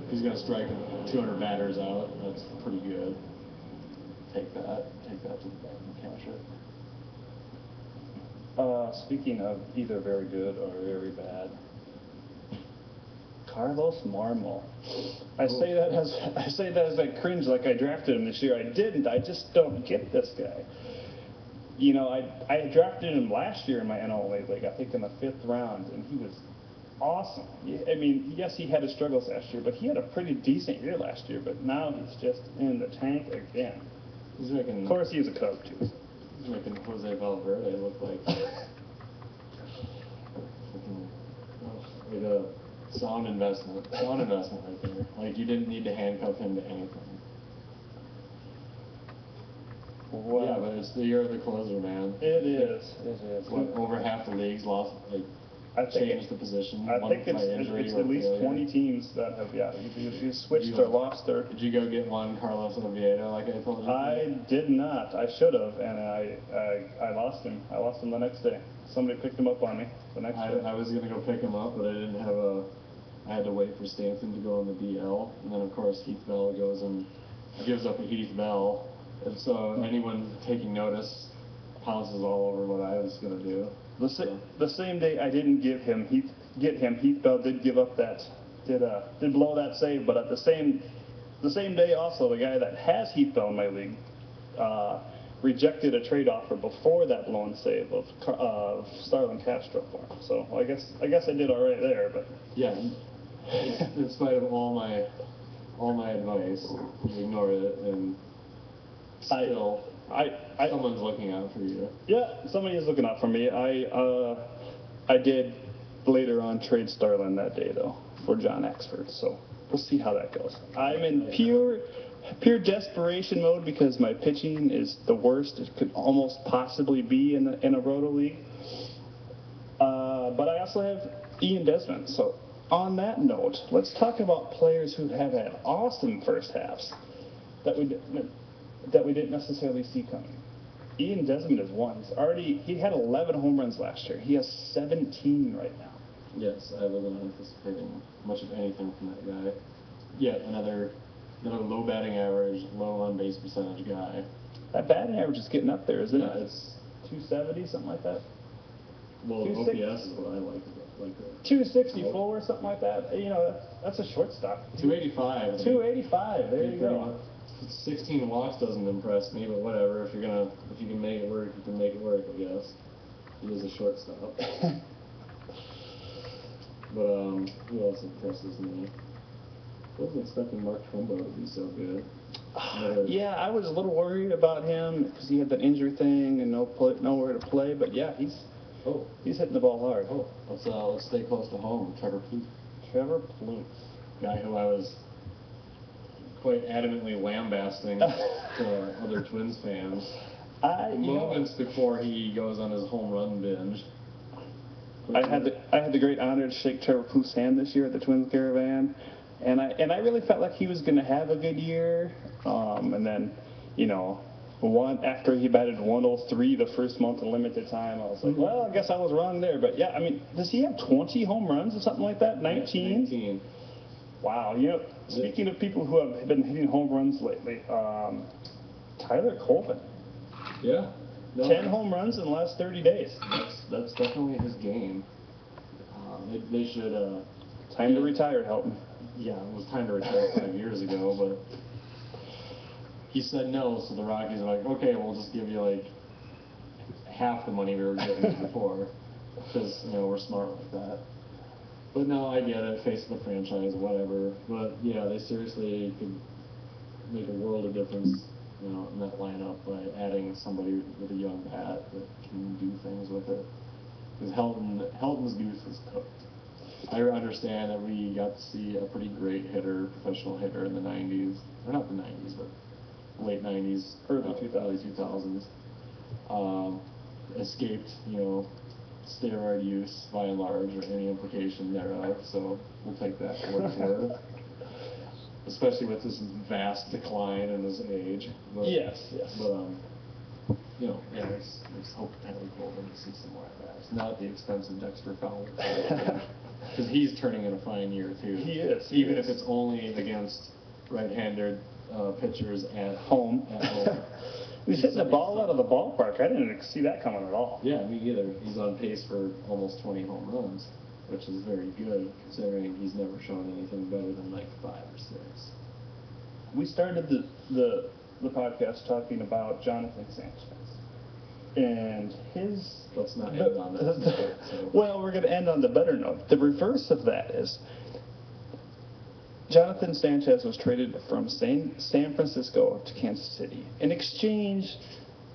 He's going to strike 200 batters out. That's pretty good. Take that to the bank and cash it. Speaking of either very good or very bad, Carlos Marmol. I say that as I cringe like I drafted him this year. I didn't. I just don't get this guy. You know, I drafted him last year in my NL League. I think in the 5th round, and he was awesome. I mean, yes, he had his struggles last year, but he had a pretty decent year last year. But now he's just in the tank again. He's making. Of course, he's a Cub too. He's making Jose Valverde look like. Like a sound investment right there. Like you didn't need to handcuff him to anything. Wow. Yeah, but it's the year of the closer, man. It is. What, over half the leagues lost, changed the position. I think it's at least 20 teams that have, you switched or lost their... Did you go get one Carlos Oviedo like I told you? I did not. I should have, and I lost him. I lost him the next day. Somebody picked him up on me the next day. I was going to go pick him up, but I didn't have I had to wait for Stanton to go on the DL, and then of course Heath Bell goes and gives up a Heath Bell, and so anyone taking notice pounces all over what I was going to do. The same day I didn't get him, Heath Bell did give up did blow that save, but at the same day also, the guy that has Heath Bell in my league rejected a trade offer before that blown save of Starlin Castro for him. So I guess I did all right there, but yeah, in spite of all my advice, you ignored it, and still. Someone's looking out for you. Yeah, somebody is looking out for me. I did later on trade Starlin that day though for John Axford, so we'll see how that goes. I'm in pure desperation mode because my pitching is the worst it could almost possibly be in a Roto League. But I also have Ian Desmond. So on that note, let's talk about players who have had awesome first halves that we didn't necessarily see coming. Ian Desmond is one. He had 11 home runs last year. He has 17 right now. Yes, I wasn't anticipating much of anything from that guy. Yeah, another low batting average, low on base percentage guy. That batting average is getting up there, isn't it? It's 270, something like that. Well, OPS is what I like. 264 or something like that. You know, that's a shortstop. 285. 285. There you go. 16 walks doesn't impress me, but whatever. If you can make it work, you can make it work, I guess. He is a shortstop. But who else impresses me? I wasn't expecting Mark Trumbo to be so good. Yeah, I was a little worried about him because he had that injury thing and nowhere to play. But yeah, he's hitting the ball hard. Oh, let's stay close to home. Trevor Plouffe. Trevor Plouffe, guy who I was quite adamantly lambasting to other Twins fans. Moments before he goes on his home run binge. I had the great honor to shake Trevor Plouffe's hand this year at the Twins Caravan, and I really felt like he was going to have a good year. And then, after he batted 103 the first month of limited time, I was like, well, I guess I was wrong there. But yeah, I mean, does he have 20 home runs or something like that? 19? 19. Wow. Speaking of people who have been hitting home runs lately, Tyler Colvin. Yeah. 10 home runs in the last 30 days. That's definitely his game. They should... time to retire, Helton. Yeah, it was time to retire 5 years ago, but he said no, so the Rockies are like, okay, we'll just give you half the money we were giving you before, because we're smart like that. But no, I get it, face of the franchise, whatever. But yeah, they seriously could make a world of difference, in that lineup by adding somebody with a young bat that can do things with it. Because Helton's goose is cooked. I understand that we got to see a pretty great professional hitter in the 90s, or not the 90s, but late 90s, early 2000s. Escaped, steroid use by and large, or any implication thereof, so we'll take that for what it's worth. Especially with this vast decline in his age. But, yes. But you know, yeah, there's hope potentially for him to see some more at bats. Not at the expense of Dexter Fowler. Because he's turning in a fine year, too. He is. Even if it's only against right-handed pitchers at Home. At home. He's hitting the ball out of the ballpark. I didn't see that coming at all. Yeah, me either. He's on pace for almost 20 home runs, which is very good, considering he's never shown anything better than like 5 or 6. We started the podcast talking about Jonathan Sanchez. And his... Let's not end on that. Well, we're going to end on the better note. The reverse of that is Jonathan Sanchez was traded from San Francisco to Kansas City in exchange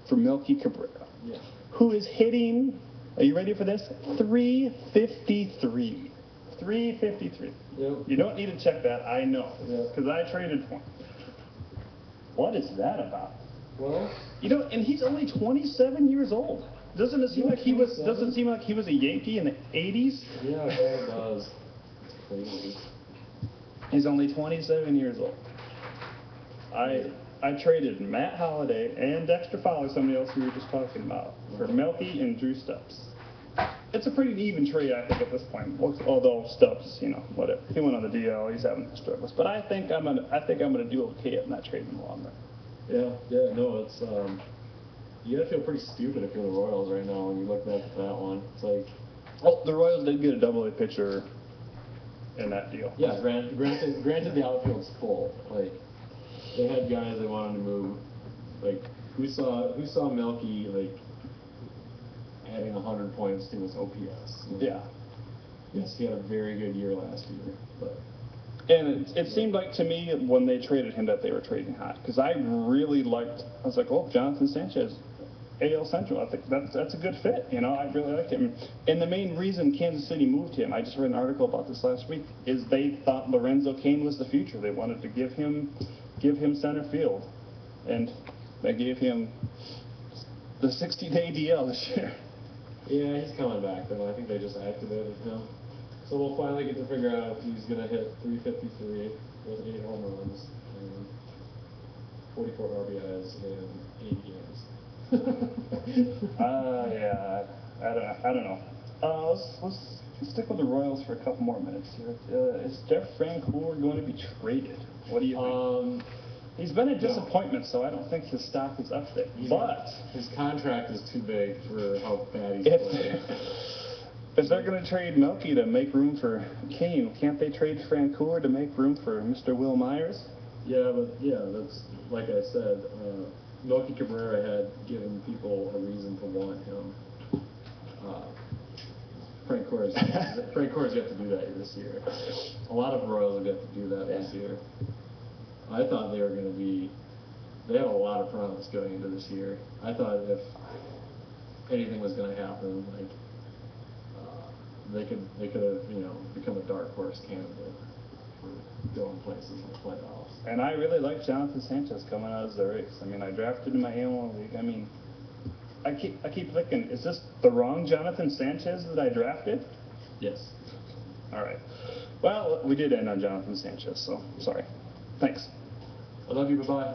for Melky Cabrera, Yeah. who is hitting, are you ready for this? 353. 353. Yep. You don't need to check that, I know, Yeah. because I traded for him. What is that about? Well, You know, and he's only 27 years old. Doesn't it seem like he was? 27? Doesn't it seem like he was a Yankee in the 80s? yeah, it kind of does. It's crazy. He's only 27 years old. I traded Matt Holliday and Dexter Fowler, somebody else we were just talking about, for Melky and Drew Stubbs. It's a pretty even trade, I think, at this point. Although Stubbs, you know, whatever. He went on the DL. He's having struggles, but I think I'm gonna do okay at not trading him long run. Yeah, no, it's, you gotta feel pretty stupid if you're the Royals right now when you look back at that one. It's like, Oh, the Royals did get a double-A pitcher in that deal. yeah, granted the outfield's full. Like, they had guys they wanted to move. Like, who saw Melky, like, adding 100 points to his OPS? Yeah. Yes, he had a very good year last year, but... And it seemed like to me when they traded him that they were trading hot because I really liked. I was like, oh, Jonathan Sanchez, AL Central. I think that's a good fit. You know, I really liked him. And the main reason Kansas City moved him, I just read an article about this last week, is they thought Lorenzo Cain was the future. They wanted to give him center field, and they gave him the 60-day DL this year. Yeah, he's coming back, though. I think they just activated him. So we'll finally get to figure out if he's going to hit 353 with 8 home runs and 44 RBIs in 80 games. Yeah, I don't know. Let's stick with the Royals for a couple more minutes here. Is Jeff Francoeur going to be traded? What do you think? He's been a disappointment, so I don't think his stock is up there. But his contract is too big for how bad he's playing. If they're going to trade Melky to make room for Kane, can't they trade Francoeur to make room for Mr. Will Myers? Yeah, but that's like I said. Melky Cabrera had given people a reason to want him. Francoeur's yet to do that this year. A lot of Royals have yet to do that this year. I thought they were going to be. They have a lot of promise going into this year. I thought if anything was going to happen, like. They could have, become a dark horse candidate for going places in the playoffs. And I really like Jonathan Sanchez coming out of the race. I mean, I drafted him in my AL league. I mean, I keep thinking, is this the wrong Jonathan Sanchez that I drafted? Yes. All right. Well, we did end on Jonathan Sanchez, so sorry. Thanks. I love you. Bye-bye.